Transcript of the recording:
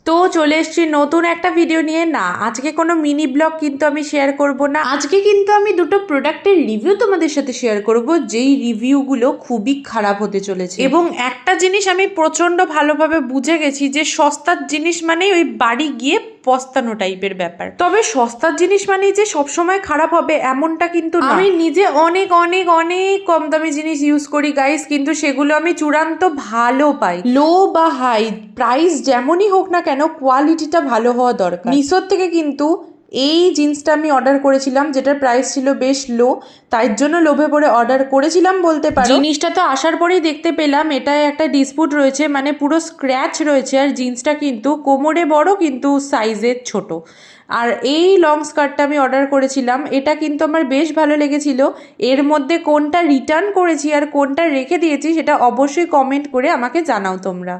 তো চলে এসেছি নতুন একটা ভিডিও নিয়ে। না, আজকে কোনো মিনি ব্লগ কিন্তু আমি শেয়ার করব না। আজকে কিন্তু আমি দুটো প্রোডাক্টের রিভিউ তোমাদের সাথে শেয়ার করব, যেই রিভিউগুলো খুবই খারাপ হতে চলেছে। এবং একটা জিনিস আমি প্রচন্ড ভালোভাবে বুঝে গেছি যে সস্তার জিনিস মানে ওই বাড়ি গিয়ে পস্তানো টাইপের ব্যাপার। তবে সস্তার জিনিস মানেই যে সবসময় খারাপ হবে এমনটা কিন্তু না। আমি নিজে অনেক অনেক অনেক কম দামি জিনিস ইউজ করি গাইস, কিন্তু সেগুলো আমি চূড়ান্ত ভালো পাই। লো বা হাই প্রাইস যেমনই হোক না কেন, কোয়ালিটিটা ভালো হওয়া দরকার। মিশোর থেকে কিন্তু এই জিন্সটা আমি অর্ডার করেছিলাম, যেটার প্রাইস ছিল বেশ লো, তাই জন্য লোভে পড়ে অর্ডার করেছিলাম বলতে পারো। জিনিসটা তো আসার পরেই দেখতে পেলাম এটায় একটা ডিসপুট রয়েছে, মানে পুরো স্ক্র্যাচ রয়েছে। আর জিন্সটা কিন্তু কোমরে বড় কিন্তু সাইজে ছোট। আর এই লং স্কার্টটা আমি অর্ডার করেছিলাম, এটা কিন্তু আমার বেশ ভালো লেগেছিল। এর মধ্যে কোনটা রিটার্ন করেছি আর কোনটা রেখে দিয়েছি সেটা অবশ্যই কমেন্ট করে আমাকে জানাও তোমরা।